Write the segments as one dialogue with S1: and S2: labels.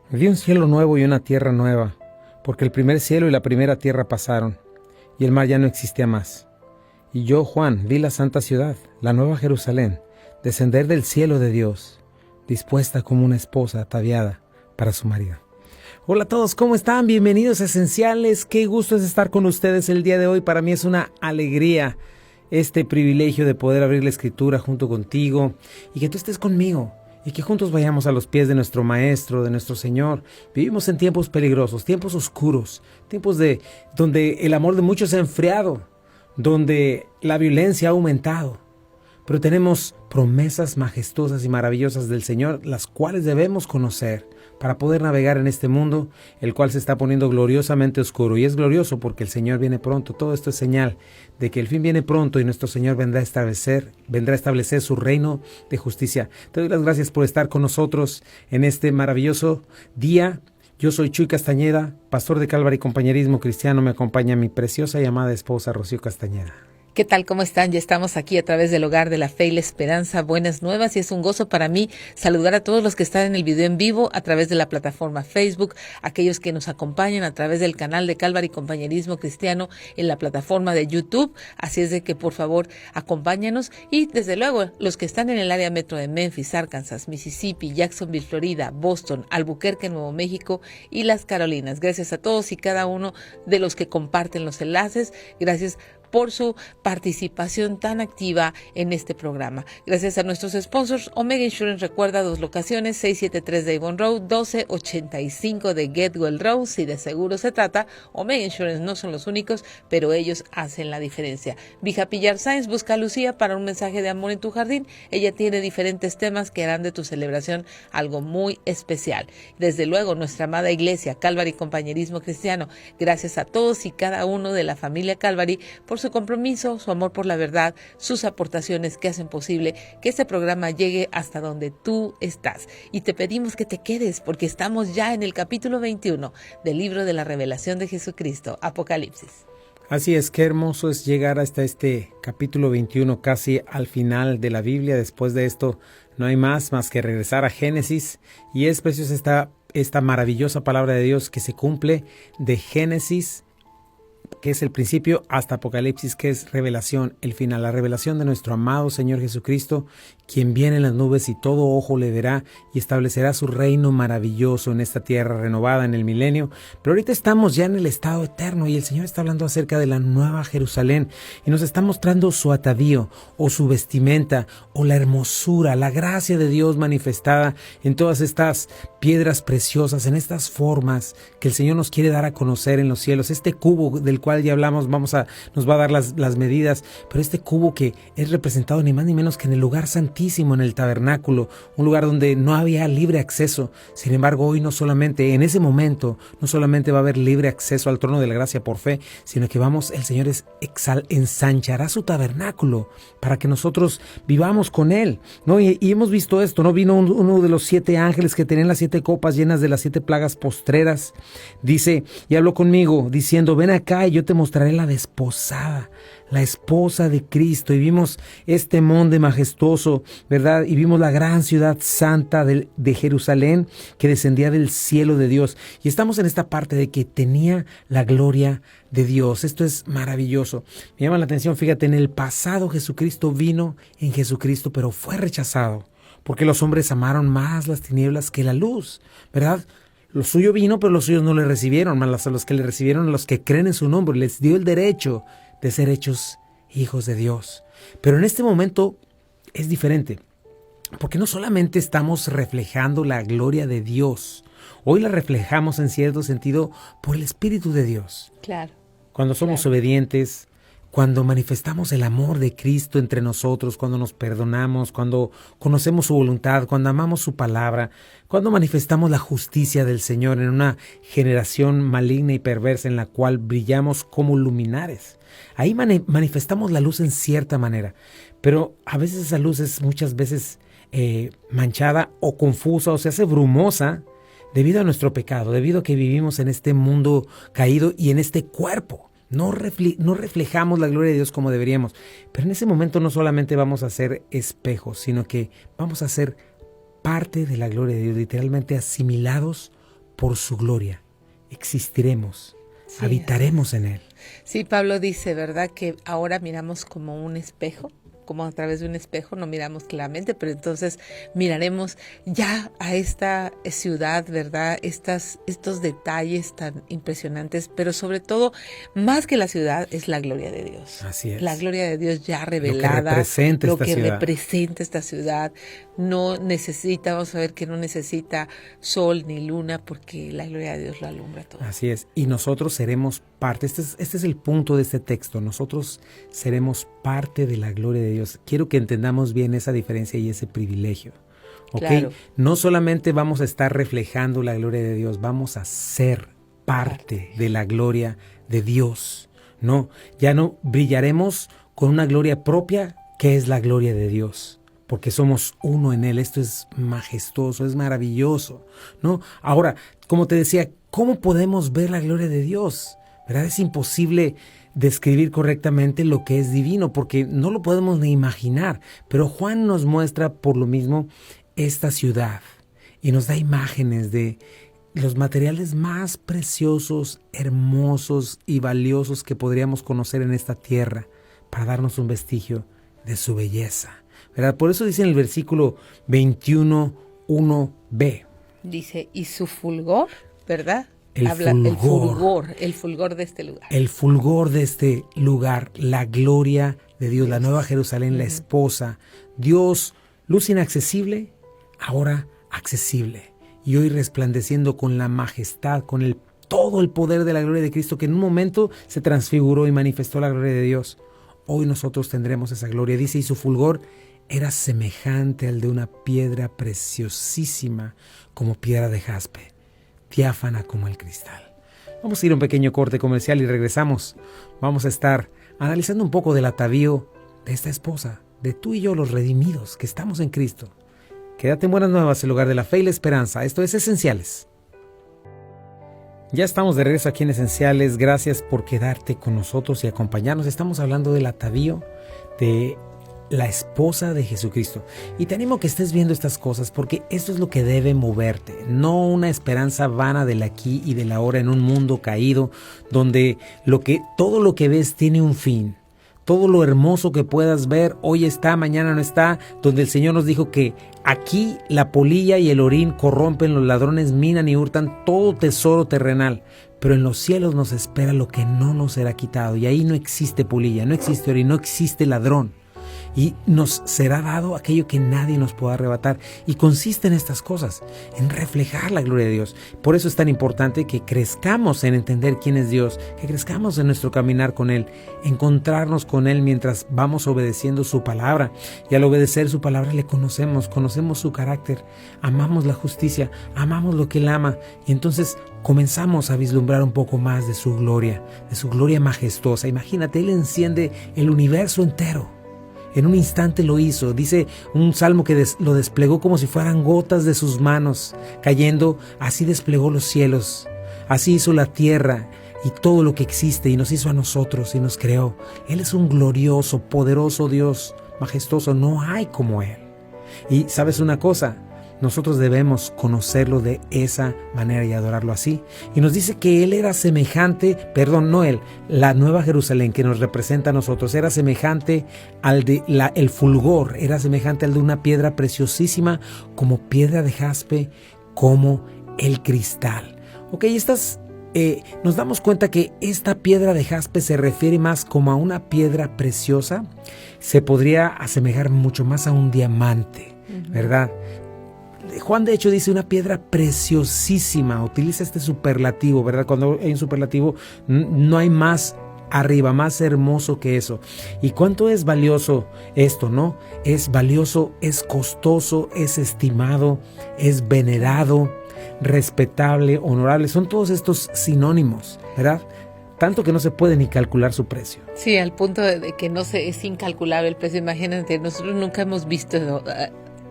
S1: Vi un cielo nuevo y una tierra nueva, porque el primer cielo y la primera tierra pasaron, y el mar ya no existía más. Y yo, Juan, vi la santa ciudad, la nueva Jerusalén, descender del cielo de Dios, dispuesta como una esposa ataviada para su marido. Hola a todos, ¿cómo están? Bienvenidos a Esenciales. Qué gusto es estar con ustedes el día de hoy. Para mí es una alegría este privilegio de poder abrir la Escritura junto contigo y que tú estés conmigo. Y que juntos vayamos a los pies de nuestro Maestro, de nuestro Señor. Vivimos en tiempos peligrosos, tiempos oscuros, tiempos donde el amor de muchos se ha enfriado, donde la violencia ha aumentado. Pero tenemos promesas majestuosas y maravillosas del Señor, las cuales debemos conocer para poder navegar en este mundo, el cual se está poniendo gloriosamente oscuro. Y es glorioso porque el Señor viene pronto. Todo esto es señal de que el fin viene pronto y nuestro Señor vendrá a establecer su reino de justicia. Te doy las gracias por estar con nosotros en este maravilloso día. Yo soy Chuy Castañeda, pastor de Calvary Compañerismo Cristiano. Me acompaña mi preciosa y amada esposa Rocío Castañeda.
S2: ¿Qué tal? ¿Cómo están? Ya estamos aquí a través del Hogar de la Fe y la Esperanza. Buenas nuevas, y es un gozo para mí saludar a todos los que están en el video en vivo a través de la plataforma Facebook, aquellos que nos acompañan a través del canal de Calvary Compañerismo Cristiano en la plataforma de YouTube. Así es de que por favor acompáñanos, y desde luego los que están en el área metro de Memphis, Arkansas, Mississippi, Jacksonville, Florida, Boston, Albuquerque, Nuevo México y las Carolinas. Gracias a todos y cada uno de los que comparten los enlaces. Gracias por su participación tan activa en este programa. Gracias a nuestros sponsors, Omega Insurance recuerda 2 locaciones, 673 de Avon Road, 1285 de Getwell Road. Si de seguro se trata, Omega Insurance no son los únicos, pero ellos hacen la diferencia. Vija Pillar Science busca a Lucía para un mensaje de amor en tu jardín. Ella tiene diferentes temas que harán de tu celebración algo muy especial. Desde luego, nuestra amada iglesia, Calvary Compañerismo Cristiano. Gracias a todos y cada uno de la familia Calvary por su compromiso, su amor por la verdad, sus aportaciones que hacen posible que este programa llegue hasta donde tú estás. Y te pedimos que te quedes porque estamos ya en el capítulo 21 del libro de la revelación de Jesucristo, Apocalipsis.
S1: Así es, qué hermoso es llegar hasta este capítulo 21, casi al final de la Biblia. Después de esto no hay más que regresar a Génesis, y es preciosa esta maravillosa palabra de Dios que se cumple de Génesis, que es el principio, hasta Apocalipsis, que es revelación, el final, la revelación de nuestro amado Señor Jesucristo, quien viene en las nubes y todo ojo le verá y establecerá su reino maravilloso en esta tierra renovada en el milenio. Pero ahorita estamos ya en el estado eterno y el Señor está hablando acerca de la nueva Jerusalén y nos está mostrando su atavío o su vestimenta o la hermosura, la gracia de Dios manifestada en todas estas piedras preciosas, en estas formas que el Señor nos quiere dar a conocer en los cielos. Este cubo del cual ya hablamos, nos va a dar las medidas, pero este cubo que es representado ni más ni menos que en el lugar santísimo, en el tabernáculo, un lugar donde no había libre acceso. Sin embargo, hoy en ese momento, no solamente va a haber libre acceso al trono de la gracia por fe, sino que el Señor ensanchará su tabernáculo para que nosotros vivamos con Él, ¿no? Y hemos visto esto, ¿no? Vino uno de los 7 ángeles que tenían las 7 copas llenas de las 7 plagas postreras, dice, y habló conmigo, diciendo, ven acá y yo te mostraré la desposada, la esposa de Cristo. Y vimos este monte majestuoso, ¿verdad? Y vimos la gran ciudad santa de Jerusalén que descendía del cielo de Dios. Y estamos en esta parte de que tenía la gloria de Dios. Esto es maravilloso. Me llama la atención, fíjate, en el pasado Jesucristo vino en Jesucristo, pero fue rechazado, porque los hombres amaron más las tinieblas que la luz, ¿verdad? Lo suyo vino, pero los suyos no le recibieron, más a los que le recibieron, a los que creen en su nombre, les dio el derecho de ser hechos hijos de Dios. Pero en este momento es diferente, porque no solamente estamos reflejando la gloria de Dios, hoy la reflejamos en cierto sentido por el Espíritu de Dios.
S2: Claro.
S1: Cuando somos obedientes, cuando manifestamos el amor de Cristo entre nosotros, cuando nos perdonamos, cuando conocemos su voluntad, cuando amamos su palabra, cuando manifestamos la justicia del Señor en una generación maligna y perversa en la cual brillamos como luminares. Ahí manifestamos la luz en cierta manera, pero a veces esa luz es muchas veces manchada o confusa o se hace brumosa debido a nuestro pecado, debido a que vivimos en este mundo caído y en este cuerpo. No reflejamos la gloria de Dios como deberíamos. Pero en ese momento no solamente vamos a ser espejos, sino que vamos a ser parte de la gloria de Dios, literalmente asimilados por su gloria existiremos,
S2: Sí,
S1: habitaremos en Él.
S2: Sí, Pablo dice, ¿verdad? Que ahora miramos como un espejo, como a través de un espejo, no miramos claramente, pero entonces miraremos ya a esta ciudad, ¿verdad? Estos detalles tan impresionantes, pero sobre todo, más que la ciudad, es la gloria de Dios.
S1: Así es.
S2: La gloria de Dios ya revelada,
S1: lo que
S2: representa esta ciudad. No necesita, vamos a ver que no necesita sol ni luna, porque la gloria de Dios lo alumbra todo.
S1: Así es, y nosotros seremos parte, este es el punto de este texto, nosotros seremos parte de la gloria de Dios. Quiero que entendamos bien esa diferencia y ese privilegio, ¿ok?
S2: Claro.
S1: No solamente vamos a estar reflejando la gloria de Dios, vamos a ser parte de la gloria de Dios. No, ya no brillaremos con una gloria propia, que es la gloria de Dios, porque somos uno en Él. Esto es majestuoso, es maravilloso, ¿no? Ahora, como te decía, ¿cómo podemos ver la gloria de Dios? ¿Verdad? Es imposible describir correctamente lo que es divino, porque no lo podemos ni imaginar. Pero Juan nos muestra por lo mismo esta ciudad y nos da imágenes de los materiales más preciosos, hermosos y valiosos que podríamos conocer en esta tierra, para darnos un vestigio de su belleza, ¿verdad? Por eso dice en el versículo 21:1b.
S2: Dice, y su fulgor, ¿verdad?
S1: El
S2: fulgor de este lugar.
S1: El fulgor de este lugar, la gloria de Dios, la nueva Jerusalén, la esposa. Dios, luz inaccesible, ahora accesible. Y hoy resplandeciendo con la majestad, con todo el poder de la gloria de Cristo, que en un momento se transfiguró y manifestó la gloria de Dios. Hoy nosotros tendremos esa gloria. Dice, y su fulgor era semejante al de una piedra preciosísima, como piedra de jaspe, diáfana como el cristal. Vamos a ir a un pequeño corte comercial y regresamos. Vamos a estar analizando un poco del atavío de esta esposa, de tú y yo los redimidos que estamos en Cristo. Quédate en Buenas Nuevas, el lugar de la fe y la esperanza. Esto es Esenciales. Ya estamos de regreso aquí en Esenciales. Gracias por quedarte con nosotros y acompañarnos. Estamos hablando del atavío de la esposa de Jesucristo. Y te animo a que estés viendo estas cosas, porque esto es lo que debe moverte, no una esperanza vana del aquí y del ahora en un mundo caído, donde todo lo que ves tiene un fin. Todo lo hermoso que puedas ver, hoy está, mañana no está, donde el Señor nos dijo que aquí la polilla y el orín corrompen, los ladrones minan y hurtan todo tesoro terrenal, pero en los cielos nos espera lo que no nos será quitado, y ahí no existe polilla, no existe orín, no existe ladrón. Y nos será dado aquello que nadie nos pueda arrebatar. Y consiste en estas cosas, en reflejar la gloria de Dios. Por eso es tan importante que crezcamos en entender quién es Dios, que crezcamos en nuestro caminar con Él, encontrarnos con Él mientras vamos obedeciendo su palabra. Y al obedecer su palabra le conocemos su carácter, amamos la justicia, amamos lo que Él ama. Y entonces comenzamos a vislumbrar un poco más de su gloria majestuosa. Imagínate, Él enciende el universo entero. En un instante lo hizo. Dice un salmo que lo desplegó como si fueran gotas de sus manos cayendo. Así desplegó los cielos. Así hizo la tierra y todo lo que existe, y nos hizo a nosotros y nos creó. Él es un glorioso, poderoso Dios, majestuoso. No hay como Él. Y ¿sabes una cosa? Nosotros debemos conocerlo de esa manera y adorarlo así. Y nos dice que Él era semejante, la Nueva Jerusalén que nos representa a nosotros, era semejante el fulgor, era semejante al de una piedra preciosísima, como piedra de jaspe, como el cristal. Ok, nos damos cuenta que esta piedra de jaspe se refiere más como a una piedra preciosa. Se podría asemejar mucho más a un diamante, ¿verdad? Juan de hecho dice una piedra preciosísima, utiliza este superlativo, ¿verdad? Cuando hay un superlativo no hay más arriba, más hermoso que eso. ¿Y cuánto es valioso esto, no? Es valioso, es costoso, es estimado, es venerado, respetable, honorable. Son todos estos sinónimos, ¿verdad? Tanto que no se puede ni calcular su precio.
S2: Sí, al punto de que es incalculable el precio. Imagínate, nosotros nunca hemos visto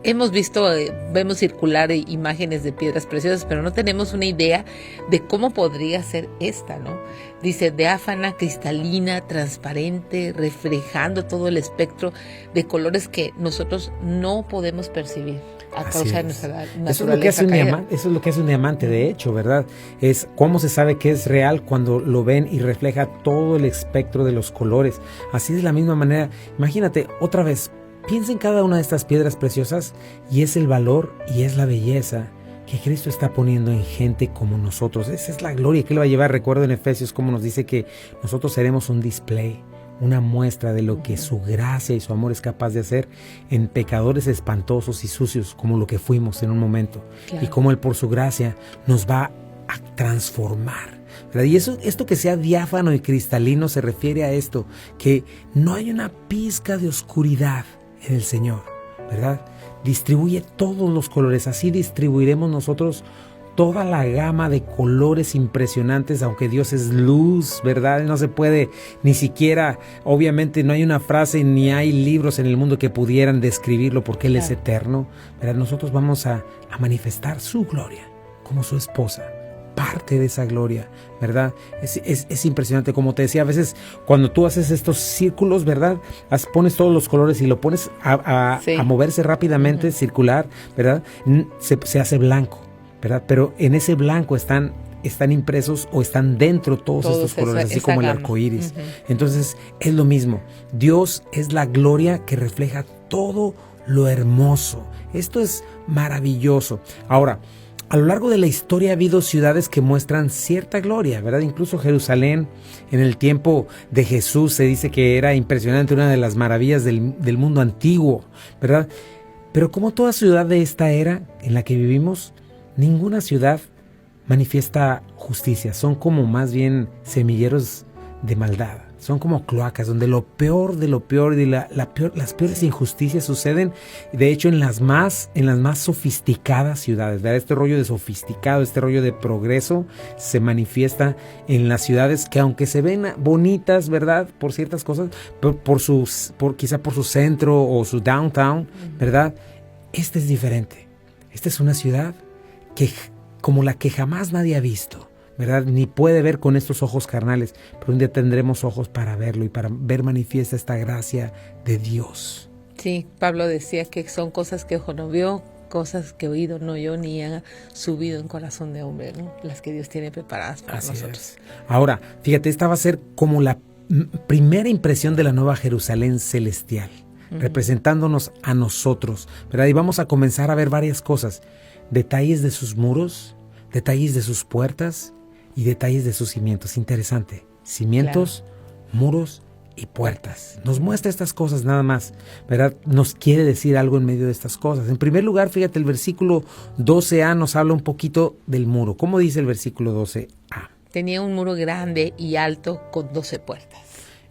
S2: hemos visto, vemos circular imágenes de piedras preciosas, pero no tenemos una idea de cómo podría ser esta, ¿no? Dice, diáfana, cristalina, transparente, reflejando todo el espectro de colores que nosotros no podemos percibir a causa de nuestra naturaleza.
S1: Eso es lo que hace un diamante, eso es lo que hace un diamante, de hecho, ¿verdad? Es cómo se sabe que es real cuando lo ven y refleja todo el espectro de los colores. Así de la misma manera, imagínate, otra vez, piensa en cada una de estas piedras preciosas y es el valor y es la belleza que Cristo está poniendo en gente como nosotros. Esa es la gloria que Él va a llevar. Recuerdo en Efesios cómo nos dice que nosotros seremos un display, una muestra de lo que su gracia y su amor es capaz de hacer en pecadores espantosos y sucios como lo que fuimos en un momento. Claro. Y cómo Él por su gracia nos va a transformar, ¿verdad? Y esto que sea diáfano y cristalino se refiere a esto, que no hay una pizca de oscuridad en el Señor, ¿verdad? Distribuye todos los colores, así distribuiremos nosotros toda la gama de colores impresionantes, aunque Dios es luz, ¿verdad? No se puede ni siquiera, obviamente no hay una frase ni hay libros en el mundo que pudieran describirlo porque Él es eterno, ¿verdad? Nosotros vamos a manifestar su gloria como su esposa, parte de esa gloria, ¿verdad? Es impresionante, como te decía, a veces cuando tú haces estos círculos, ¿verdad? Pones todos los colores y lo pones a moverse rápidamente, circular, ¿verdad? Se hace blanco, ¿verdad? Pero en ese blanco están impresos o están dentro todos estos colores, así como el arco iris. Entonces es lo mismo. Dios es la gloria que refleja todo lo hermoso. Esto es maravilloso. Ahora, a lo largo de la historia ha habido ciudades que muestran cierta gloria, ¿verdad? Incluso Jerusalén, en el tiempo de Jesús, se dice que era impresionante, una de las maravillas del mundo antiguo, ¿verdad? Pero como toda ciudad de esta era en la que vivimos, ninguna ciudad manifiesta justicia. Son como más bien semilleros de maldad. Son como cloacas donde lo peor de lo peor y las peores injusticias suceden. De hecho, en las más sofisticadas ciudades, ¿verdad? Este rollo de sofisticado, este rollo de progreso se manifiesta en las ciudades que, aunque se ven bonitas, ¿verdad? Por ciertas cosas, quizá por su centro o su downtown, ¿verdad? Esta es diferente. Esta es una ciudad como la que jamás nadie ha visto, ¿verdad? Ni puede ver con estos ojos carnales, pero un día tendremos ojos para verlo y para ver manifiesta esta gracia de Dios.
S2: Sí, Pablo decía que son cosas que ojo no vio, cosas que oído no oyó, ni han subido en corazón de hombre, ¿no? Las que Dios tiene preparadas para nosotros.
S1: Ahora, fíjate, esta va a ser como la primera impresión de la nueva Jerusalén celestial, representándonos a nosotros, ¿verdad? Y vamos a comenzar a ver varias cosas, detalles de sus muros, detalles de sus puertas y detalles de sus cimientos. Interesante. Cimientos, muros y puertas. Nos muestra estas cosas nada más, ¿verdad? Nos quiere decir algo en medio de estas cosas. En primer lugar, fíjate, el versículo 12a nos habla un poquito del muro. ¿Cómo dice el versículo 12a?
S2: Tenía un muro grande y alto con 12 puertas.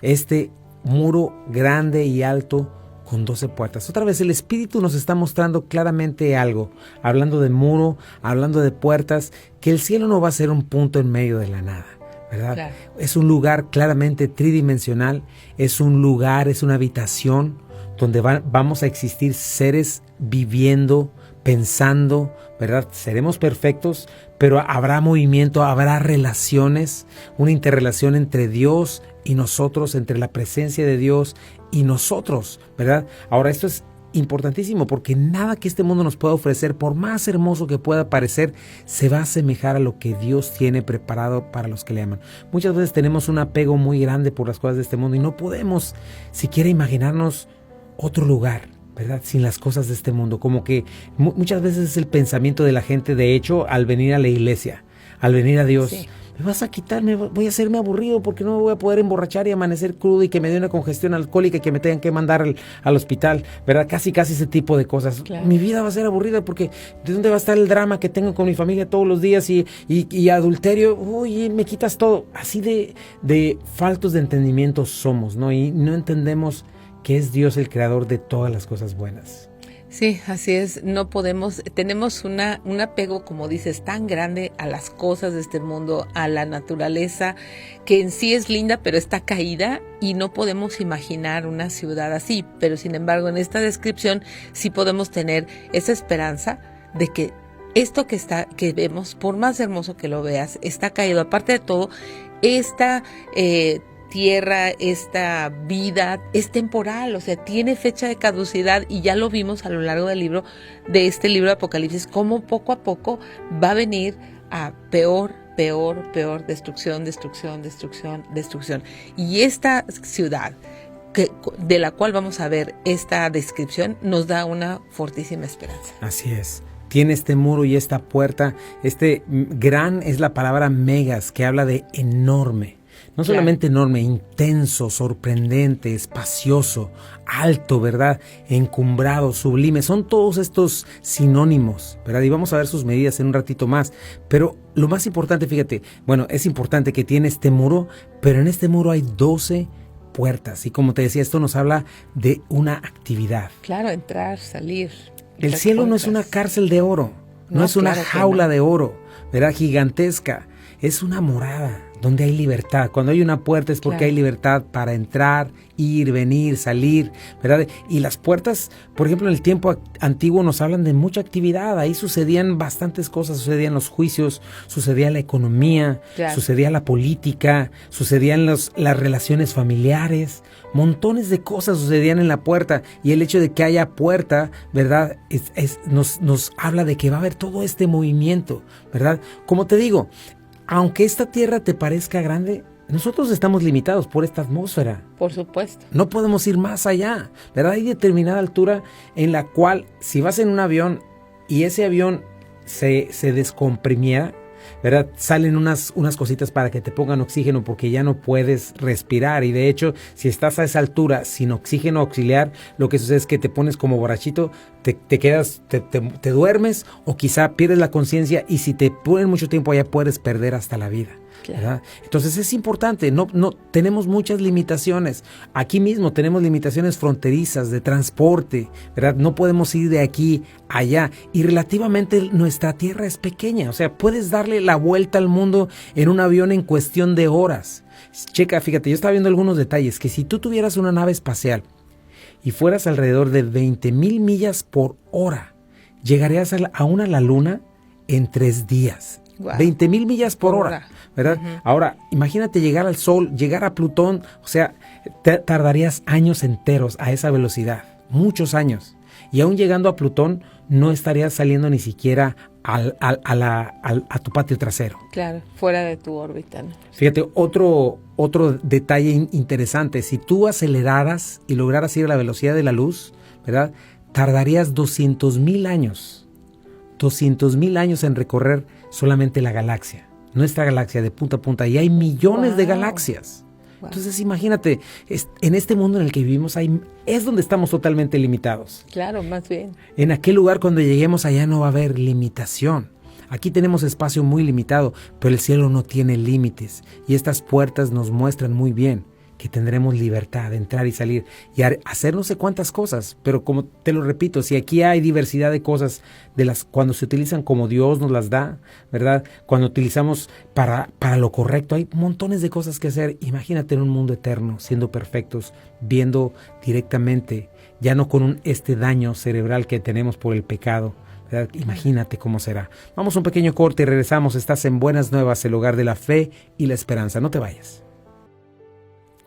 S1: Este muro grande y alto con 12 puertas. Otra vez el Espíritu nos está mostrando claramente algo, hablando de muro, hablando de puertas, que el cielo no va a ser un punto en medio de la nada, ¿verdad? Claro. Es un lugar claramente tridimensional, es un lugar, es una habitación donde vamos a existir seres viviendo, pensando, ¿verdad? Seremos perfectos, pero habrá movimiento, habrá relaciones, una interrelación entre Dios y nosotros, entre la presencia de Dios y nosotros, ¿verdad? Ahora, esto es importantísimo porque nada que este mundo nos pueda ofrecer, por más hermoso que pueda parecer, se va a asemejar a lo que Dios tiene preparado para los que le aman. Muchas veces tenemos un apego muy grande por las cosas de este mundo y no podemos siquiera imaginarnos otro lugar, ¿verdad? Sin las cosas de este mundo. Como que muchas veces es el pensamiento de la gente, de hecho, al venir a la iglesia, al venir a Dios. Sí. Me vas a quitarme, voy a hacerme aburrido porque no me voy a poder emborrachar y amanecer crudo y que me dé una congestión alcohólica y que me tengan que mandar al hospital, ¿verdad? Casi ese tipo de cosas. Claro. Mi vida va a ser aburrida porque ¿de dónde va a estar el drama que tengo con mi familia todos los días y adulterio? Uy, me quitas todo. Así de faltos de entendimiento somos, ¿no? Y no entendemos que es Dios el creador de todas las cosas buenas.
S2: Sí, así es. No podemos, tenemos un apego, como dices, tan grande a las cosas de este mundo, a la naturaleza, que en sí es linda, pero está caída y no podemos imaginar una ciudad así. Pero sin embargo, en esta descripción sí podemos tener esa esperanza de que esto que vemos, por más hermoso que lo veas, está caído. Aparte de todo, esta tierra, esta vida es temporal, o sea, tiene fecha de caducidad, y ya lo vimos a lo largo de este libro de Apocalipsis, cómo poco a poco va a venir a peor, destrucción. Y esta ciudad de la cual vamos a ver esta descripción nos da una fortísima esperanza.
S1: Así es. Tiene este muro y esta puerta. Gran es la palabra megas, que habla de enorme. No solamente enorme, intenso, sorprendente, espacioso, alto, ¿verdad? Encumbrado, sublime. Son todos estos sinónimos, ¿verdad? Y vamos a ver sus medidas en un ratito más. Pero lo más importante, fíjate, bueno, es importante que tiene este muro, pero en este muro hay 12 puertas. Y como te decía, esto nos habla de una actividad.
S2: Claro, entrar, salir.
S1: El cielo no es una cárcel de oro, no es una jaula de oro, ¿verdad? Gigantesca. Es una morada donde hay libertad. Cuando hay una puerta es porque hay libertad para entrar, ir, venir, salir, ¿verdad? Y las puertas, por ejemplo, en el tiempo antiguo nos hablan de mucha actividad. Ahí sucedían bastantes cosas, sucedían los juicios, sucedía la economía, sucedía la política, sucedían las relaciones familiares. Montones de cosas sucedían en la puerta, y el hecho de que haya puerta, ¿verdad? Nos habla de que va a haber todo este movimiento, ¿verdad? Como te digo, aunque esta tierra te parezca grande, nosotros estamos limitados por esta atmósfera.
S2: Por supuesto.
S1: No podemos ir más allá, ¿verdad? Hay determinada altura en la cual, si vas en un avión y ese avión se descomprimiera, ¿verdad? Salen unas cositas para que te pongan oxígeno, porque ya no puedes respirar. Y de hecho, si estás a esa altura sin oxígeno auxiliar, lo que sucede es que te pones como borrachito, te quedas, te duermes, o quizá pierdes la conciencia, y si te ponen mucho tiempo allá puedes perder hasta la vida. ¿Verdad? Entonces es importante, no tenemos muchas limitaciones. Aquí mismo tenemos limitaciones fronterizas de transporte, ¿verdad? No podemos ir de aquí a allá, y relativamente nuestra tierra es pequeña. O sea, puedes darle la vuelta al mundo en un avión en cuestión de horas. Checa, fíjate, yo estaba viendo algunos detalles, que si tú tuvieras una nave espacial y fueras alrededor de 20,000 millas por hora, llegarías a la luna en 3 días. Wow. 20,000 millas por hora, ¿verdad? Uh-huh. Ahora, imagínate llegar al Sol, llegar a Plutón, o sea, tardarías años enteros a esa velocidad, muchos años. Y aún llegando a Plutón, no estarías saliendo ni siquiera a tu patio trasero.
S2: Claro, fuera de tu órbita, ¿no?
S1: Fíjate, otro detalle interesante, si tú aceleraras y lograras ir a la velocidad de la luz, ¿verdad? Tardarías 200,000 años. 200,000 años en recorrer solamente la galaxia, nuestra galaxia de punta a punta, y hay millones de galaxias. Entonces imagínate, en este mundo en el que vivimos es donde estamos totalmente limitados.
S2: Claro, más bien.
S1: En aquel lugar, cuando lleguemos allá, no va a haber limitación. Aquí tenemos espacio muy limitado, pero el cielo no tiene límites, y estas puertas nos muestran muy bien que tendremos libertad de entrar y salir y hacer no sé cuántas cosas. Pero como te lo repito, si aquí hay diversidad de cosas, cuando se utilizan como Dios nos las da, ¿verdad? Cuando utilizamos para lo correcto, hay montones de cosas que hacer. Imagínate en un mundo eterno, siendo perfectos, viendo directamente, ya no con este daño cerebral que tenemos por el pecado, ¿verdad? Imagínate cómo será. Vamos a un pequeño corte y regresamos. Estás en Buenas Nuevas, el hogar de la fe y la esperanza. No te vayas.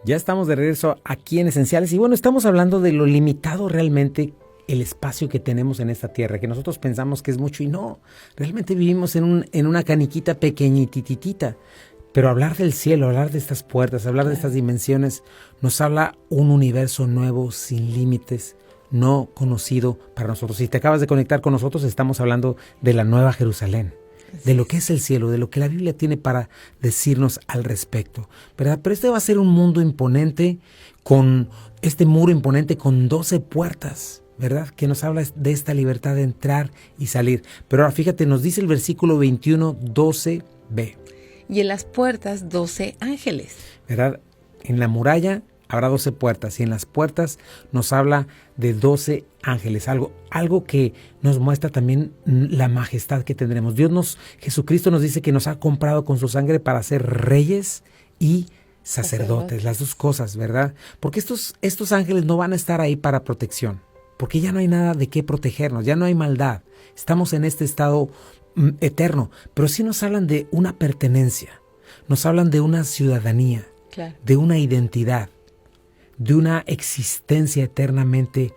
S1: Ya estamos de regreso aquí en Esenciales, y bueno, estamos hablando de lo limitado realmente el espacio que tenemos en esta tierra, que nosotros pensamos que es mucho, y no, realmente vivimos en una caniquita pequeñititita. Pero hablar del cielo, hablar de estas puertas, hablar de estas dimensiones, nos habla un universo nuevo, sin límites, no conocido para nosotros. Si te acabas de conectar con nosotros, estamos hablando de la Nueva Jerusalén, de lo que es el cielo, de lo que la Biblia tiene para decirnos al respecto, ¿verdad? Pero este va a ser un mundo imponente, con este muro imponente con 12 puertas, ¿verdad? Que nos habla de esta libertad de entrar y salir. Pero ahora fíjate, nos dice el versículo 21, 12b.
S2: Y en las puertas 12 ángeles.
S1: ¿Verdad? En la muralla habrá 12 puertas, y en las puertas nos habla de 12 ángeles, algo que nos muestra también la majestad que tendremos. Jesucristo nos dice que nos ha comprado con su sangre para ser reyes y sacerdotes, las dos cosas, ¿verdad? Porque estos ángeles no van a estar ahí para protección, porque ya no hay nada de qué protegernos, ya no hay maldad, estamos en este estado eterno, pero sí nos hablan de una pertenencia, nos hablan de una ciudadanía, claro, de una identidad, de una existencia eternamente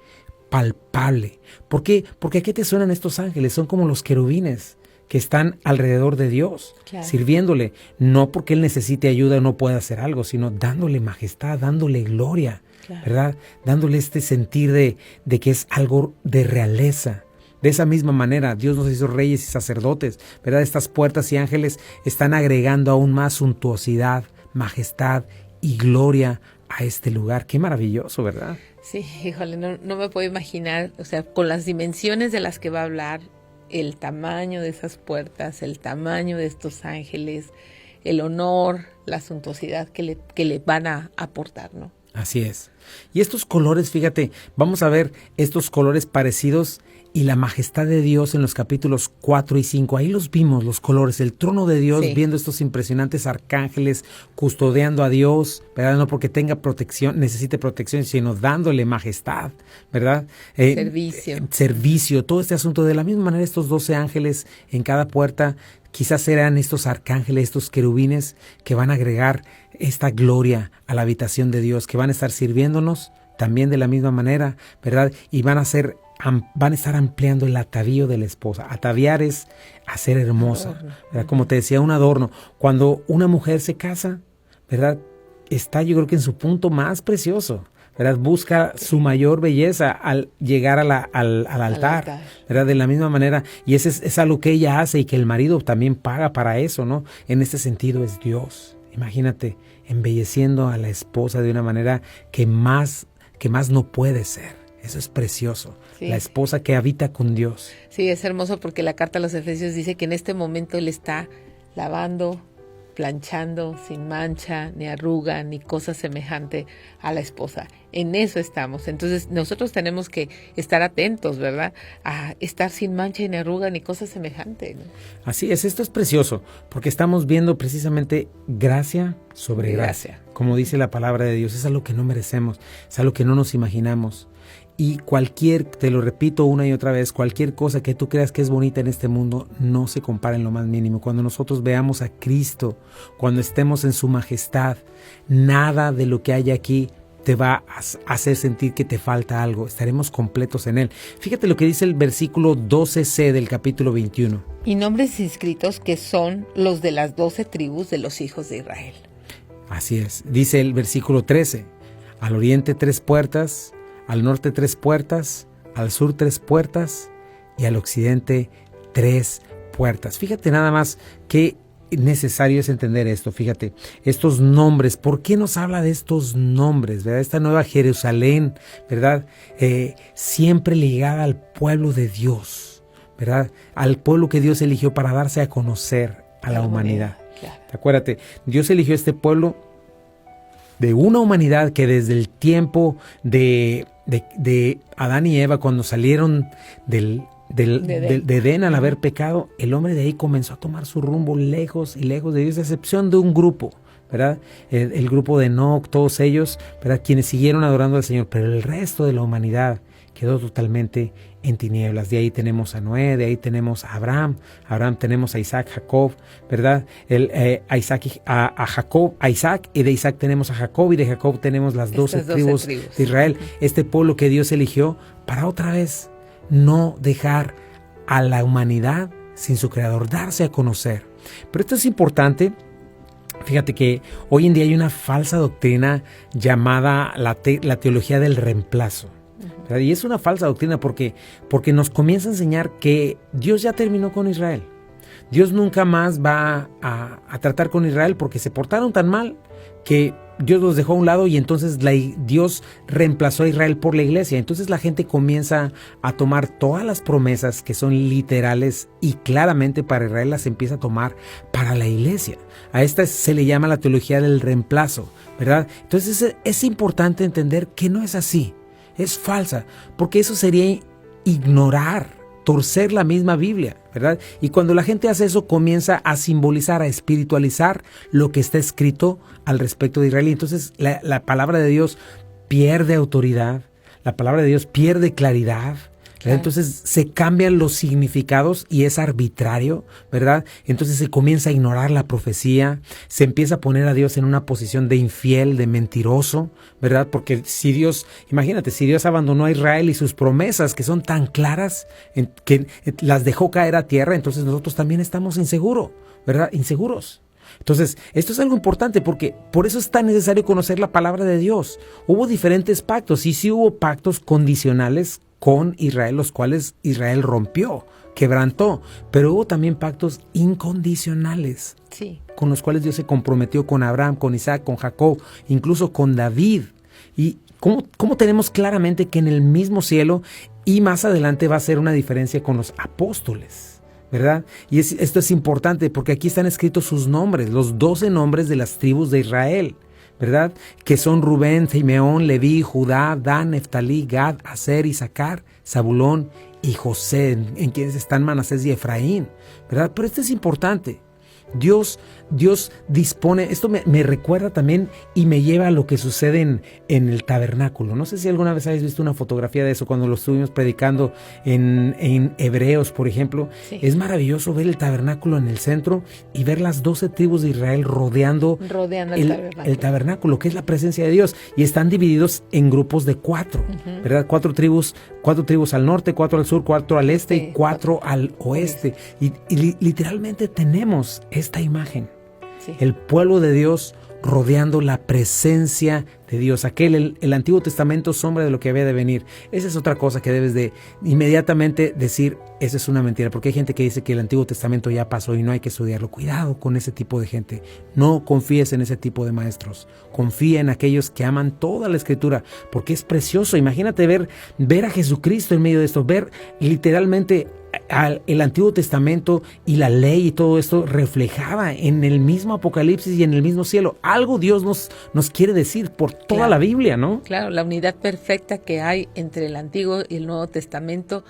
S1: palpable. ¿Por qué? Porque ¿a qué te suenan estos ángeles? Son como los querubines que están alrededor de Dios, claro, sirviéndole, no porque Él necesite ayuda o no pueda hacer algo, sino dándole majestad, dándole gloria, claro, ¿verdad? Dándole este sentir de que es algo de realeza. De esa misma manera, Dios nos hizo reyes y sacerdotes, ¿verdad? Estas puertas y ángeles están agregando aún más suntuosidad, majestad y gloria a este lugar. Qué maravilloso, ¿verdad?
S2: Sí, híjole, no me puedo imaginar, o sea, con las dimensiones de las que va a hablar, el tamaño de esas puertas, el tamaño de estos ángeles, el honor, la suntuosidad que le van a aportar, ¿no?
S1: Así es. Y estos colores, fíjate, vamos a ver estos colores parecidos y la majestad de Dios en los capítulos 4 y 5. Ahí los vimos, los colores, el trono de Dios, sí, viendo estos impresionantes arcángeles custodiando a Dios, ¿verdad? No porque necesite protección, sino dándole majestad, ¿verdad? Servicio, todo este asunto. De la misma manera, estos 12 ángeles en cada puerta, quizás serán estos arcángeles, estos querubines que van a agregar esta gloria a la habitación de Dios, que van a estar sirviéndonos también de la misma manera, ¿verdad? Y van a estar ampliando el atavío de la esposa. Ataviar es hacer hermosa, ¿verdad? Como te decía, un adorno. Cuando una mujer se casa, ¿verdad? Está, yo creo que en su punto más precioso, ¿verdad? Busca su mayor belleza al llegar al altar, ¿verdad? De la misma manera, y eso es algo que ella hace y que el marido también paga para eso, ¿no? En este sentido es Dios. Imagínate, embelleciendo a la esposa de una manera que más no puede ser. Eso es precioso. Sí. La esposa que habita con Dios.
S2: Sí, es hermoso porque la carta a los Efesios dice que en este momento Él está lavando, planchando, sin mancha, ni arruga, ni cosa semejante a la esposa. En eso estamos. Entonces nosotros tenemos que estar atentos, ¿verdad? A estar sin mancha, ni arruga, ni cosa semejante, ¿no?
S1: Así es, esto es precioso, porque estamos viendo precisamente gracia sobre gracia. Como dice la palabra de Dios, es algo que no merecemos, es algo que no nos imaginamos. Y te lo repito una y otra vez, cualquier cosa que tú creas que es bonita en este mundo no se compara en lo más mínimo. Cuando nosotros veamos a Cristo, cuando estemos en su majestad, nada de lo que hay aquí te va a hacer sentir que te falta algo. Estaremos completos en Él. Fíjate lo que dice el versículo 12c del capítulo 21.
S2: Y nombres inscritos que son los de las 12 tribus de los hijos de Israel.
S1: Así es. Dice el versículo 13. Al oriente 3 puertas, al norte 3 puertas, al sur 3 puertas y al occidente 3 puertas. Fíjate nada más qué necesario es entender esto. Fíjate, estos nombres, ¿por qué nos habla de estos nombres? ¿Verdad? Esta nueva Jerusalén, ¿verdad? Siempre ligada al pueblo de Dios, ¿verdad? Al pueblo que Dios eligió para darse a conocer a la humanidad. Claro. Acuérdate, Dios eligió este pueblo de una humanidad que desde el tiempo de Adán y Eva, cuando salieron de Edén al haber pecado, el hombre de ahí comenzó a tomar su rumbo lejos y lejos de Dios, a excepción de un grupo, ¿verdad? El grupo de Enoc, todos ellos, ¿verdad? Quienes siguieron adorando al Señor, pero el resto de la humanidad quedó totalmente en tinieblas. De ahí tenemos a Noé, de ahí tenemos a Abraham tenemos a Isaac, Jacob, ¿verdad? A Isaac, y de Isaac tenemos a Jacob, y de Jacob tenemos las 12 tribus de Israel. Este pueblo que Dios eligió para otra vez no dejar a la humanidad sin su creador, darse a conocer. Pero esto es importante. Fíjate que hoy en día hay una falsa doctrina llamada la teología del reemplazo. Y es una falsa doctrina porque nos comienza a enseñar que Dios ya terminó con Israel. Dios nunca más va a tratar con Israel porque se portaron tan mal que Dios los dejó a un lado y entonces Dios reemplazó a Israel por la iglesia. Entonces la gente comienza a tomar todas las promesas que son literales y claramente para Israel las empieza a tomar para la iglesia. A esta se le llama la teología del reemplazo, ¿verdad? Entonces es importante entender que no es así, es falsa, porque eso sería ignorar, torcer la misma Biblia, ¿verdad? Y cuando la gente hace eso, comienza a simbolizar, a espiritualizar lo que está escrito al respecto de Israel. Y entonces la palabra de Dios pierde autoridad, la palabra de Dios pierde claridad, ¿verdad? Entonces se cambian los significados y es arbitrario, ¿verdad? Entonces se comienza a ignorar la profecía, se empieza a poner a Dios en una posición de infiel, de mentiroso, ¿verdad? Porque imagínate, si Dios abandonó a Israel y sus promesas que son tan claras, que las dejó caer a tierra, entonces nosotros también estamos inseguros, ¿verdad? Inseguros. Entonces, esto es algo importante porque por eso es tan necesario conocer la palabra de Dios. Hubo diferentes pactos y sí hubo pactos condicionales con Israel, los cuales Israel rompió, quebrantó, pero hubo también pactos incondicionales, sí, con los cuales Dios se comprometió con Abraham, con Isaac, con Jacob, incluso con David. Y cómo tenemos claramente que en el mismo cielo y más adelante va a ser una diferencia con los apóstoles, ¿verdad? Y esto es importante porque aquí están escritos sus nombres, los 12 nombres de las tribus de Israel, ¿verdad? Que son Rubén, Simeón, Leví, Judá, Dan, Neftalí, Gad, Aser, Isaacar, Zabulón y José, en quienes están Manasés y Efraín, ¿verdad? Pero esto es importante. Dios dispone, esto me recuerda también y me lleva a lo que sucede en el tabernáculo. No sé si alguna vez habéis visto una fotografía de eso cuando lo estuvimos predicando en Hebreos, por ejemplo. Sí. Es maravilloso ver el tabernáculo en el centro y ver las 12 tribus de Israel rodeando el tabernáculo, que es la presencia de Dios. Y están divididos en grupos de 4, ¿verdad? 4 tribus al norte, 4 al sur, 4 al este y 4 al oeste. Y literalmente tenemos esta imagen, sí, el pueblo de Dios rodeando la presencia de Dios. El Antiguo Testamento, sombra de lo que había de venir. Esa es otra cosa que debes de inmediatamente decir, esa es una mentira, porque hay gente que dice que el Antiguo Testamento ya pasó y no hay que estudiarlo. Cuidado con ese tipo de gente. No confíes en ese tipo de maestros. Confía en aquellos que aman toda la Escritura, porque es precioso. Imagínate ver a Jesucristo en medio de esto, ver literalmente el Antiguo Testamento y la ley y todo esto reflejaba en el mismo Apocalipsis y en el mismo cielo. Algo Dios nos quiere decir por toda la Biblia, ¿no?
S2: Claro, la unidad perfecta que hay entre el Antiguo y el Nuevo Testamento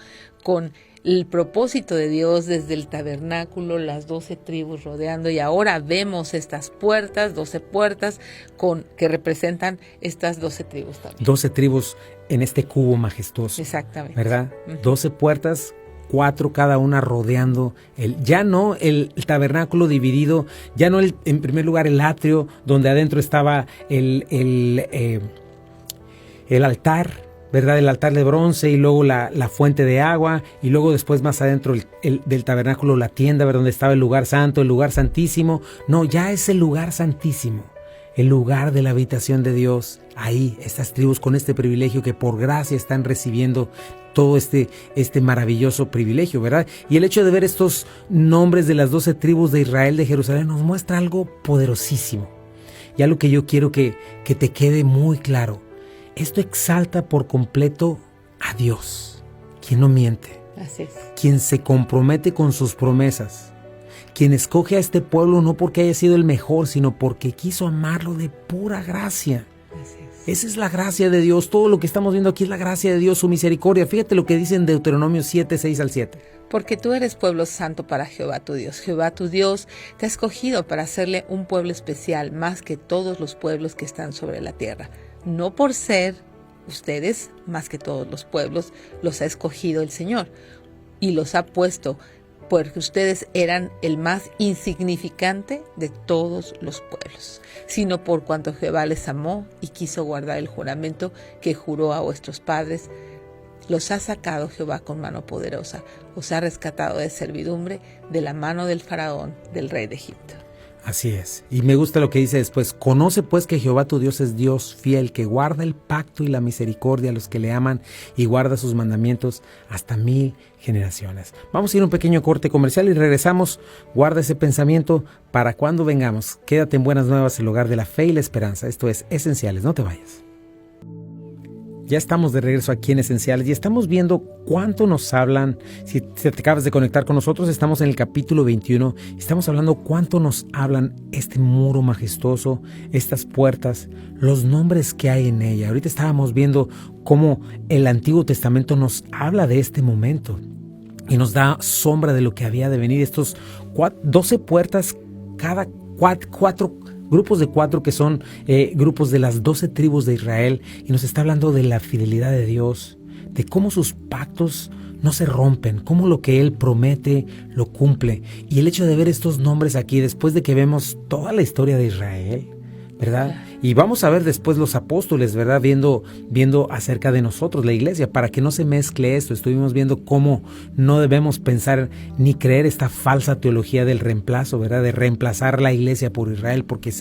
S2: con el propósito de Dios desde el tabernáculo, las 12 tribus rodeando, y ahora vemos estas puertas, 12 puertas que representan estas 12 tribus también.
S1: 12 tribus en este cubo majestuoso.
S2: Exactamente.
S1: ¿Verdad? 12 puertas, 4 cada una rodeando ya no el tabernáculo dividido, ya no en primer lugar el atrio donde adentro estaba el altar, ¿verdad? El altar de bronce y luego la fuente de agua y luego después más adentro del tabernáculo la tienda, ¿verdad? Donde estaba el lugar santo, el lugar santísimo. No, ya es el lugar santísimo, el lugar de la habitación de Dios. Ahí estas tribus con este privilegio que por gracia están recibiendo todo este maravilloso privilegio, ¿verdad? Y el hecho de ver estos nombres de las 12 tribus de Israel de Jerusalén nos muestra algo poderosísimo. Y algo que yo quiero que te quede muy claro. Esto exalta por completo a Dios, quien no miente.
S2: Así es. Quien
S1: se compromete con sus promesas. Quien escoge a este pueblo no porque haya sido el mejor, sino porque quiso amarlo de pura gracia.
S2: Así es.
S1: Esa es la gracia de Dios. Todo lo que estamos viendo aquí es la gracia de Dios, su misericordia. Fíjate lo que dice en Deuteronomio 7, 6 al 7.
S2: Porque tú eres pueblo santo para Jehová tu Dios. Jehová tu Dios te ha escogido para hacerle un pueblo especial más que todos los pueblos que están sobre la tierra. No por ser ustedes más que todos los pueblos, los ha escogido el Señor y los ha puesto porque ustedes eran el más insignificante de todos los pueblos, sino por cuanto Jehová les amó y quiso guardar el juramento que juró a vuestros padres. Los ha sacado Jehová con mano poderosa, os ha rescatado de servidumbre de la mano del faraón, del rey de Egipto.
S1: Así es. Y me gusta lo que dice después. Conoce pues que Jehová tu Dios es Dios fiel, que guarda el pacto y la misericordia a los que le aman y guarda sus mandamientos hasta 1000 generaciones. Vamos a ir a un pequeño corte comercial y regresamos. Guarda ese pensamiento para cuando vengamos. Quédate en Buenas Nuevas, el hogar de la fe y la esperanza. Esto es Esenciales. No te vayas. Ya estamos de regreso aquí en Esenciales y estamos viendo cuánto nos hablan. Si te acabas de conectar con nosotros, estamos en el capítulo 21. Estamos hablando cuánto nos hablan este muro majestuoso, estas puertas, los nombres que hay en ella. Ahorita estábamos viendo cómo el Antiguo Testamento nos habla de este momento y nos da sombra de lo que había de venir. Estos 12 puertas, cada cuatro grupos de 4 que son grupos de las 12 tribus de Israel, y nos está hablando de la fidelidad de Dios, de cómo sus pactos no se rompen, cómo lo que Él promete lo cumple. Y el hecho de ver estos nombres aquí, después de que vemos toda la historia de Israel, ¿verdad? Y vamos a ver después los apóstoles, ¿verdad? Viendo acerca de nosotros, la iglesia, para que no se mezcle esto. Estuvimos viendo cómo no debemos pensar ni creer esta falsa teología del reemplazo, ¿verdad? De reemplazar la iglesia por Israel, porque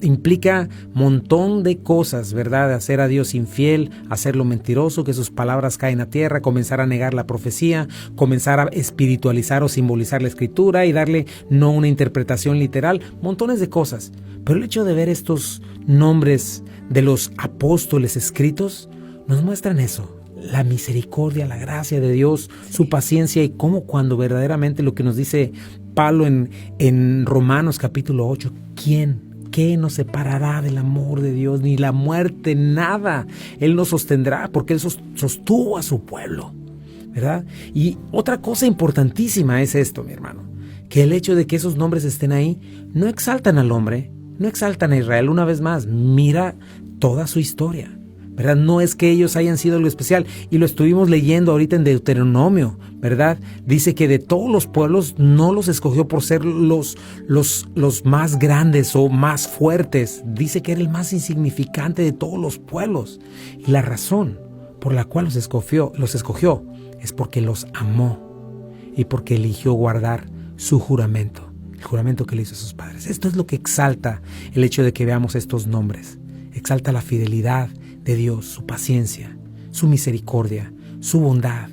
S1: implica montón de cosas, ¿verdad? De hacer a Dios infiel, hacerlo mentiroso, que sus palabras caen a tierra, comenzar a negar la profecía, comenzar a espiritualizar o simbolizar la escritura y darle no una interpretación literal, montones de cosas. Pero el hecho de ver estos nombres de los apóstoles escritos nos muestran eso, la misericordia, la gracia de Dios, su paciencia, y cómo cuando verdaderamente lo que nos dice Pablo en Romanos capítulo 8, ¿qué nos separará del amor de Dios? Ni la muerte, nada. Él nos sostendrá porque Él sostuvo a su pueblo, ¿verdad? Y otra cosa importantísima es esto, mi hermano, que el hecho de que esos nombres estén ahí no exaltan al hombre, no exaltan a Israel. Una vez más, mira toda su historia, ¿verdad? No es que ellos hayan sido algo especial, y lo estuvimos leyendo ahorita en Deuteronomio, ¿verdad? Dice que de todos los pueblos no los escogió por ser los más grandes o más fuertes. Dice que era el más insignificante de todos los pueblos. Y la razón por la cual los escogió es porque los amó y porque eligió guardar su juramento. El juramento que le hizo a sus padres. Esto es lo que exalta el hecho de que veamos estos nombres. Exalta la fidelidad de Dios, su paciencia, su misericordia, su bondad,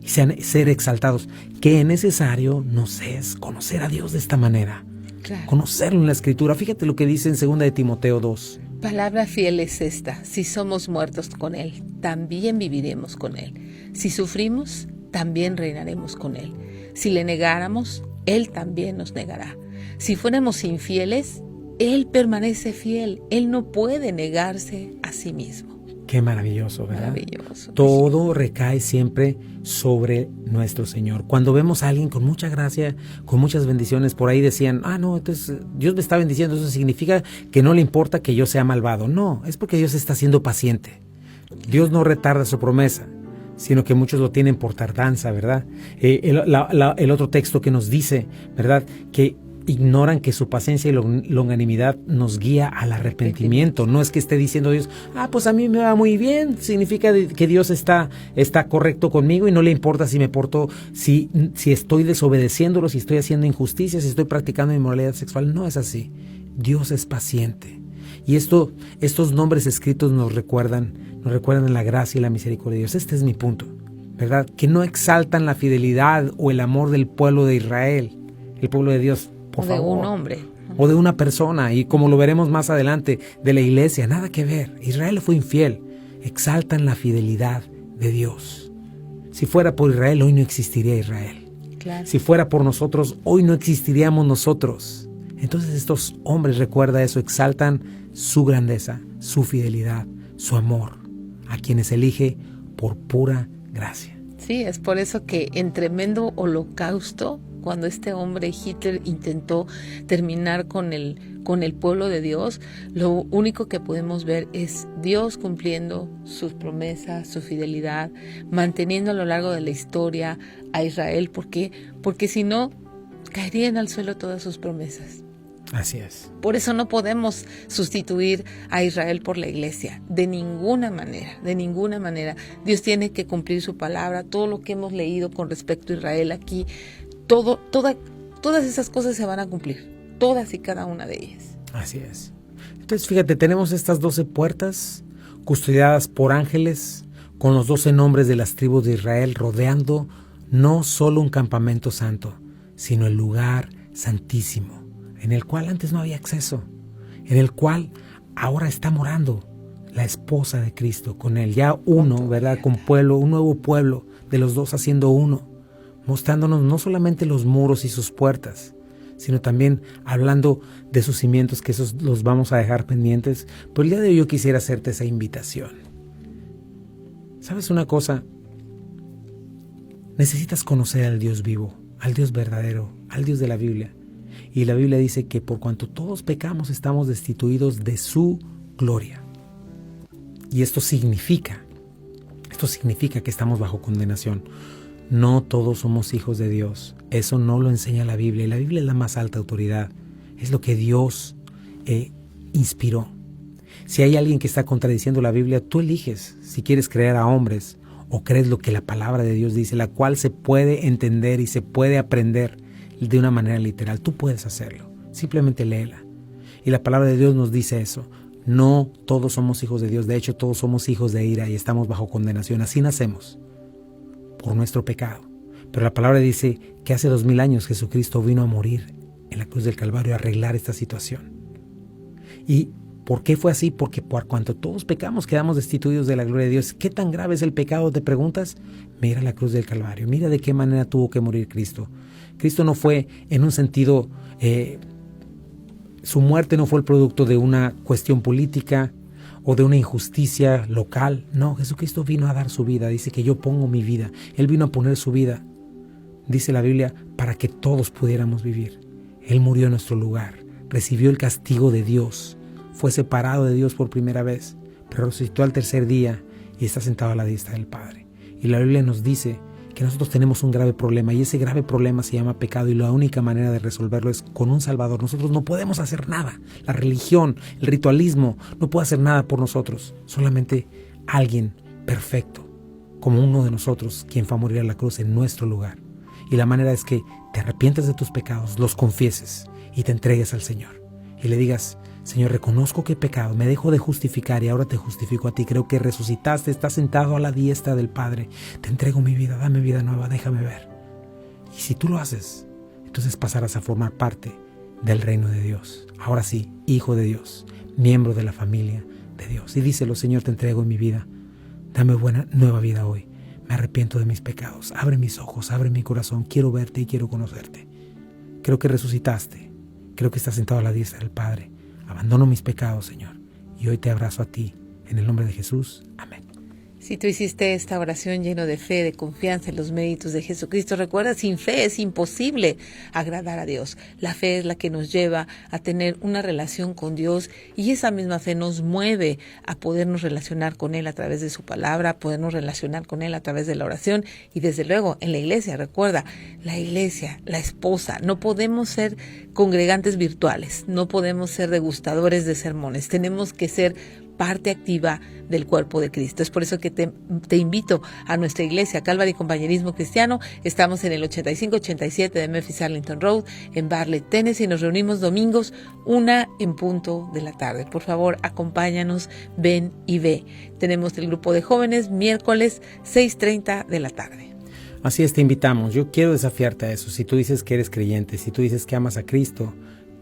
S1: y ser exaltados. Qué necesario nos es conocer a Dios de esta manera. Claro. Conocerlo en la Escritura. Fíjate lo que dice en 2 de Timoteo 2.
S2: Palabra fiel es esta: si somos muertos con Él, también viviremos con Él. Si sufrimos, también reinaremos con Él. Si le negáramos, Él también nos negará. Si fuéramos infieles, Él permanece fiel. Él no puede negarse a sí mismo.
S1: Qué maravilloso, ¿verdad?
S2: Maravilloso.
S1: Todo recae siempre sobre nuestro Señor. Cuando vemos a alguien con mucha gracia, con muchas bendiciones, por ahí decían, no, entonces Dios me está bendiciendo, eso significa que no le importa que yo sea malvado. No, es porque Dios está siendo paciente. Dios no retarda su promesa, sino que muchos lo tienen por tardanza, ¿verdad? El otro texto que nos dice, ¿verdad?, que ignoran que su paciencia y longanimidad nos guía al arrepentimiento. No es que esté diciendo Dios, pues a mí me va muy bien, significa que Dios está correcto conmigo y no le importa si me porto, si estoy desobedeciéndolo, si estoy haciendo injusticia, si estoy practicando inmoralidad sexual. No es así. Dios es paciente. Y estos nombres escritos nos recuerdan la gracia y la misericordia de Dios. Este es mi punto, ¿verdad? Que no exaltan la fidelidad o el amor del pueblo de Israel, el pueblo de Dios, por favor.
S2: O de un hombre.
S1: O de una persona, y como lo veremos más adelante, de la iglesia, nada que ver. Israel fue infiel. Exaltan la fidelidad de Dios. Si fuera por Israel, hoy no existiría Israel.
S2: Claro.
S1: Si fuera por nosotros, hoy no existiríamos nosotros. Entonces estos hombres, recuerda eso, exaltan su grandeza, su fidelidad, su amor, a quienes elige por pura gracia.
S2: Sí, es por eso que en tremendo holocausto, cuando este hombre Hitler intentó terminar con el pueblo de Dios, lo único que podemos ver es Dios cumpliendo sus promesas, su fidelidad, manteniendo a lo largo de la historia a Israel, porque si no, caerían al suelo todas sus promesas.
S1: Así es.
S2: Por eso no podemos sustituir a Israel por la iglesia, de ninguna manera, de ninguna manera. Dios tiene que cumplir su palabra. Todo lo que hemos leído con respecto a Israel aquí, todas esas cosas se van a cumplir. todas y cada una de ellas.
S1: Así es. Entonces, fíjate, tenemos estas 12 puertas custodiadas por ángeles con los 12 nombres de las tribus de Israel rodeando no solo un campamento santo, sino el lugar santísimo, en el cual antes no había acceso, en el cual ahora está morando la esposa de Cristo con él, ya uno, ¿verdad? Con pueblo, un nuevo pueblo de los dos haciendo uno, mostrándonos no solamente los muros y sus puertas, sino también hablando de sus cimientos, que esos los vamos a dejar pendientes. Pero el día de hoy yo quisiera hacerte esa invitación. ¿Sabes una cosa? Necesitas conocer al Dios vivo, al Dios verdadero, al Dios de la Biblia. Y la Biblia dice que por cuanto todos pecamos estamos destituidos de su gloria. Y esto significa que estamos bajo condenación. No todos somos hijos de Dios. Eso no lo enseña la Biblia. Y la Biblia es la más alta autoridad. Es lo que Dios inspiró. Si hay alguien que está contradiciendo la Biblia, tú eliges si quieres creer a hombres o crees lo que la palabra de Dios dice, la cual se puede entender y se puede aprender de una manera literal. Tú puedes hacerlo. Simplemente léela. Y la palabra de Dios nos dice eso. No todos somos hijos de Dios. De hecho, todos somos hijos de ira y estamos bajo condenación. Así nacemos, por nuestro pecado. Pero la palabra dice que hace 2000 años Jesucristo vino a morir en la cruz del Calvario a arreglar esta situación. ¿Y por qué fue así? Porque por cuanto todos pecamos quedamos destituidos de la gloria de Dios. ¿Qué tan grave es el pecado? ¿Te preguntas? Mira la cruz del Calvario. Mira de qué manera tuvo que morir Cristo. Cristo no fue en un sentido... su muerte no fue el producto de una cuestión política o de una injusticia local. No, Jesucristo vino a dar su vida. Dice que yo pongo mi vida. Él vino a poner su vida, dice la Biblia, para que todos pudiéramos vivir. Él murió en nuestro lugar. Recibió el castigo de Dios. Fue separado de Dios por primera vez, pero resucitó al tercer día y está sentado a la diestra del Padre. Y la Biblia nos dice que nosotros tenemos un grave problema y ese grave problema se llama pecado y la única manera de resolverlo es con un Salvador. Nosotros no podemos hacer nada. La religión, el ritualismo no puede hacer nada por nosotros. Solamente alguien perfecto, como uno de nosotros, quien fue a morir a la cruz en nuestro lugar. Y la manera es que te arrepientes de tus pecados, los confieses y te entregues al Señor. Y le digas: Señor, reconozco que he pecado, me dejo de justificar y ahora te justifico a ti. Creo que resucitaste, estás sentado a la diestra del Padre. Te entrego mi vida, dame vida nueva, déjame ver. Y si tú lo haces, entonces pasarás a formar parte del reino de Dios. Ahora sí, hijo de Dios, miembro de la familia de Dios. Y díselo: Señor, te entrego mi vida, dame buena nueva vida hoy. Me arrepiento de mis pecados, abre mis ojos, abre mi corazón, quiero verte y quiero conocerte. Creo que resucitaste, creo que estás sentado a la diestra del Padre. Abandono mis pecados, Señor, y hoy te abrazo a ti, en el nombre de Jesús. Amén.
S2: Si tú hiciste esta oración lleno de fe, de confianza en los méritos de Jesucristo, recuerda, sin fe es imposible agradar a Dios. La fe es la que nos lleva a tener una relación con Dios y esa misma fe nos mueve a podernos relacionar con Él a través de su palabra, a podernos relacionar con Él a través de la oración y desde luego en la iglesia. Recuerda, la iglesia, la esposa, no podemos ser congregantes virtuales, no podemos ser degustadores de sermones, tenemos que ser parte activa del cuerpo de Cristo. Es por eso que te invito a nuestra iglesia Calvary Compañerismo Cristiano. Estamos en el 8587 de Memphis Arlington Road en Bartlett, Tennessee, y nos reunimos domingos 1:00 p.m. Por favor, acompáñanos, ven y ve. Tenemos el grupo de jóvenes miércoles 6:30 p.m.
S1: Así es, te invitamos. Yo quiero desafiarte a eso. Si tú dices que eres creyente, si tú dices que amas a Cristo,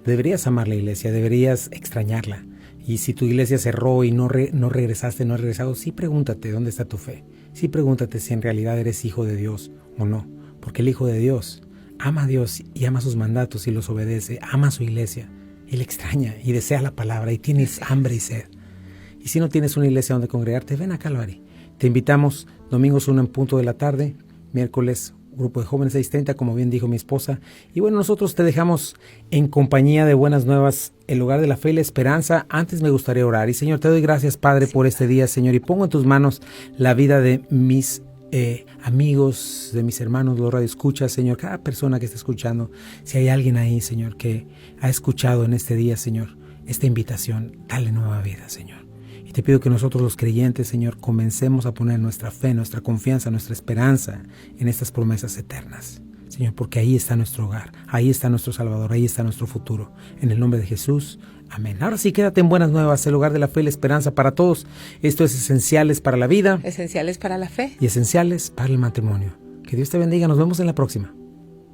S1: deberías amar la iglesia, deberías extrañarla. Y si tu iglesia cerró y no regresaste, no has regresado, sí pregúntate dónde está tu fe. Sí pregúntate si en realidad eres hijo de Dios o no. Porque el hijo de Dios ama a Dios y ama sus mandatos y los obedece. Ama a su iglesia. Él extraña y desea la palabra y tienes hambre y sed. Y si no tienes una iglesia donde congregarte, ven a Calvary. Te invitamos domingos 1:00 p.m, miércoles grupo de jóvenes 6:30, como bien dijo mi esposa. Y bueno, nosotros te dejamos en compañía de Buenas Nuevas, el lugar de la fe y la esperanza. Antes me gustaría orar. Y Señor, te doy gracias, Padre, por este día, Señor. Y pongo en tus manos la vida de mis amigos, de mis hermanos, los radioescuchas, Señor. Cada persona que esté escuchando, si hay alguien ahí, Señor, que ha escuchado en este día, Señor, esta invitación, dale nueva vida, Señor. Y te pido que nosotros los creyentes, Señor, comencemos a poner nuestra fe, nuestra confianza, nuestra esperanza en estas promesas eternas. Señor, porque ahí está nuestro hogar, ahí está nuestro Salvador, ahí está nuestro futuro. En el nombre de Jesús, amén. Ahora sí, quédate en Buenas Nuevas, el hogar de la fe y la esperanza para todos. Esto es Esenciales para la Vida.
S2: Esenciales para la Fe.
S1: Y Esenciales para el Matrimonio. Que Dios te bendiga, nos vemos en la próxima.